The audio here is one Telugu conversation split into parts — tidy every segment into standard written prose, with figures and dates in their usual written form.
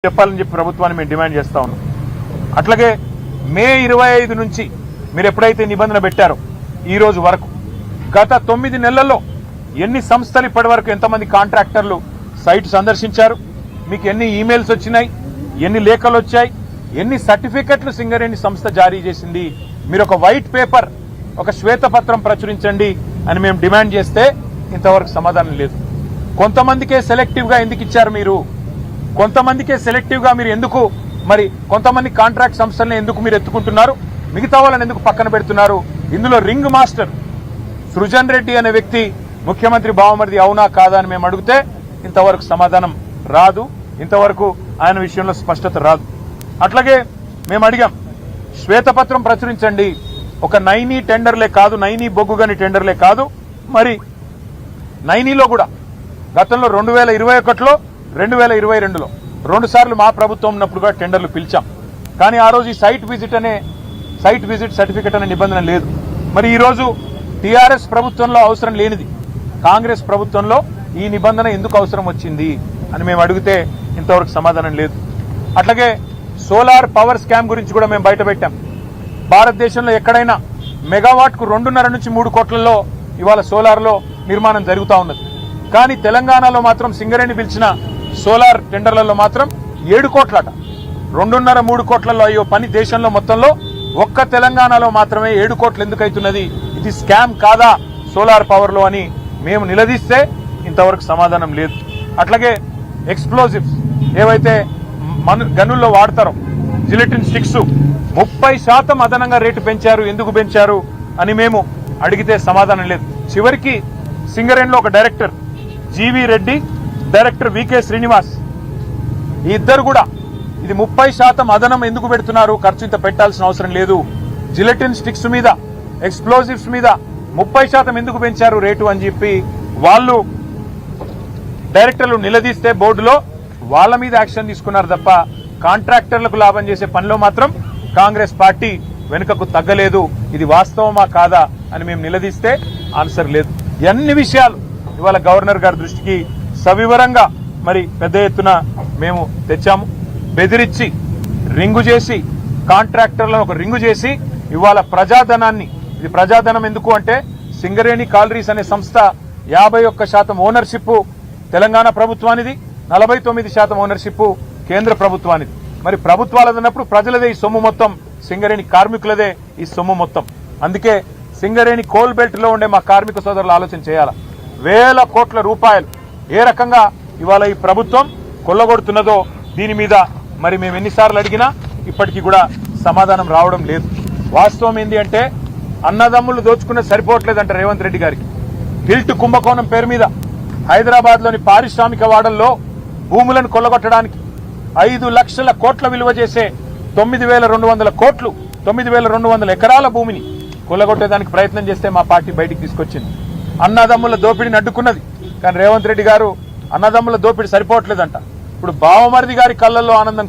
చెప్పాలని చెప్పి ప్రభుత్వాన్ని మేము డిమాండ్ చేస్తా ఉన్నాం. అట్లాగే మే 25 నుంచి మీరు ఎప్పుడైతే నిబంధన పెట్టారో ఈ రోజు వరకు గత 9 నెలల్లో ఎన్ని సంస్థలు ఇప్పటి వరకు ఎంతమంది కాంట్రాక్టర్లు సైట్ సందర్శించారు, మీకు ఎన్ని ఈమెయిల్స్ వచ్చినాయి, ఎన్ని లేఖలు వచ్చాయి, ఎన్ని సర్టిఫికెట్లు సింగరేణి సంస్థ జారీ చేసింది, మీరు ఒక వైట్ పేపర్ ఒక శ్వేతపత్రం ప్రచురించండి అని మేము డిమాండ్ చేస్తే ఇంతవరకు సమాధానం లేదు. కొంతమందికే సెలెక్టివ్ గా ఎందుకు ఇచ్చారు మీరు, కొంతమందికే సెలెక్టివ్ గా మీరు ఎందుకు మరి కొంతమంది కాంట్రాక్ట్ సంస్థలను ఎందుకు మీరు ఎత్తుకుంటున్నారు, మిగతా వాళ్ళని ఎందుకు పక్కన పెడుతున్నారు? ఇందులో రింగ్ మాస్టర్ సృజన్ రెడ్డి అనే వ్యక్తి ముఖ్యమంత్రి బావమరిది అవునా కాదా అని మేము అడిగితే ఇంతవరకు సమాధానం రాదు, ఇంతవరకు ఆయన విషయంలో స్పష్టత రాదు. అట్లాగే మేము అడిగాం శ్వేతపత్రం ప్రచురించండి, ఒక నైనీ టెండర్లే కాదు, నైనీ బొగ్గుగని టెండర్లే కాదు, మరి నైనీలో కూడా గతంలో 2021లో 2022లో 2 సార్లు మా ప్రభుత్వం ఉన్నప్పుడు కూడా టెండర్లు పిలిచాం. కానీ ఆ రోజు ఈ సైట్ విజిట్ సర్టిఫికెట్ అనే నిబంధన లేదు. మరి ఈ రోజు టీఆర్ఎస్ ప్రభుత్వంలో అవసరం లేనిది కాంగ్రెస్ ప్రభుత్వంలో ఈ నిబంధన ఎందుకు అవసరం వచ్చింది అని మేము అడిగితే ఇంతవరకు సమాధానం లేదు. అట్లాగే సోలార్ పవర్ స్కామ్ గురించి కూడా మేము బయట పెట్టాం. భారతదేశంలో ఎక్కడైనా మెగావాట్కు 2.5 నుంచి 3 కోట్లలో ఇవాళ సోలార్లో నిర్మాణం జరుగుతూ ఉన్నది. కానీ తెలంగాణలో మాత్రం సింగరేణి పిలిచిన సోలార్ టెండర్లలో మాత్రం 7 కోట్లట. 2.5-3 కోట్లలో అయ్యో పని దేశంలో మొత్తంలో ఒక్క తెలంగాణలో మాత్రమే 7 కోట్లు ఎందుకు అవుతున్నది, ఇది స్కామ్ కాదా సోలార్ పవర్ లో అని మేము నిలదీస్తే ఇంతవరకు సమాధానం లేదు. అట్లాగే ఎక్స్ప్లోజివ్స్ ఏవైతే గనుల్లో వాడతారో జిలెటిన్ స్టిక్స్ 30% అదనంగా రేటు పెంచారు, ఎందుకు పెంచారు అని మేము అడిగితే సమాధానం లేదు. చివరికి సింగరేణిలో ఒక director G V Reddy, director V K Srinivas ఈ ఇద్దరు కూడా ఇది 30% అదనం ఎందుకు పెడుతున్నారు, ఖర్చు ఇంత పెట్టాల్సిన అవసరం లేదు, జిలెటిన్ స్టిక్స్ మీద ఎక్స్ప్లోజివ్స్ మీద 30% ఎందుకు పెంచారు రేటు అని చెప్పి వాళ్ళు డైరెక్టర్లు నిలదీస్తే బోర్డులో వాళ్ళ మీద యాక్షన్ తీసుకున్నారు తప్ప కాంట్రాక్టర్లకు లాభం చేసే పనిలో మాత్రం కాంగ్రెస్ పార్టీ వెనుకకు తగ్గలేదు. ఇది వాస్తవమా కాదా అని మేము నిలదీస్తే ఆన్సర్ లేదు. అన్ని విషయాలు ఇవాళ గవర్నర్ గారి దృష్టికి సవివరంగా మరి పెద్ద ఎత్తున మేము తెచ్చాము. బెదిరించి రింగు చేసి కాంట్రాక్టర్లను ఒక రింగు చేసి ఇవాళ ప్రజాధనాన్ని, ఇది ప్రజాధనం ఎందుకు అంటే సింగరేణి కాలరీస్ అనే సంస్థ 51% ఓనర్షిప్ తెలంగాణ ప్రభుత్వానిది, 49% ఓనర్షిప్ కేంద్ర ప్రభుత్వానిది. మరి ప్రభుత్వాలదన్నప్పుడు ప్రజలదే ఈ సొమ్ము మొత్తం, సింగరేణి కార్మికులదే ఈ సొమ్ము మొత్తం. అందుకే సింగరేణి కోల్ బెల్ట్ లో ఉండే మా కార్మిక సోదరులు ఆలోచన చేయాలా, వేల కోట్ల రూపాయలు ఏ రకంగా ఇవాళ ఈ ప్రభుత్వం కొల్లగొడుతున్నదో దీని మీద మరి మేము ఎన్నిసార్లు అడిగినా ఇప్పటికీ కూడా సమాధానం రావడం లేదు. వాస్తవం ఏంటి అంటే అన్నదమ్ములు దోచుకున్న సరిపోవట్లేదంట రేవంత్ రెడ్డి గారికి. గిల్ట్ కుంభకోణం పేరు మీద హైదరాబాద్ లోని పారిశ్రామిక వాడల్లో భూములను కొల్లగొట్టడానికి 5 లక్షల కోట్ల విలువ చేసే 9,200 కోట్లు 9,200 ఎకరాల భూమిని కొల్లగొట్టేదానికి ప్రయత్నం చేస్తే మా పార్టీ బయటికి తీసుకొచ్చింది. అన్నదమ్ముల దోపిడిని అడ్డుకున్నది. కానీ రేవంత్ రెడ్డి గారు అన్నదమ్ముల దోపిడి సరిపోవట్లేదంట. ఇప్పుడు బావమరిది గారి కళ్ళల్లో ఆనందం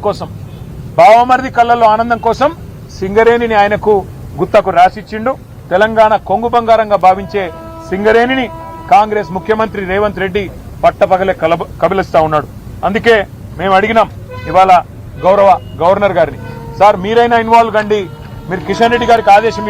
కోసం సింగరేణిని ఆయనకు గుత్తకు రాసిచ్చిండు. తెలంగాణ కొంగు బంగారంగా భావించే సింగరేణిని కాంగ్రెస్ ముఖ్యమంత్రి రేవంత్ రెడ్డి పట్టపగలే కబిలిస్తా ఉన్నాడు. అందుకే మేము అడిగినాం ఇవాళ గౌరవ గవర్నర్ గారిని, సార్ మీరైనా ఇన్వాల్వ్ కండి, మీరు కిషన్ రెడ్డి గారికి ఆదేశం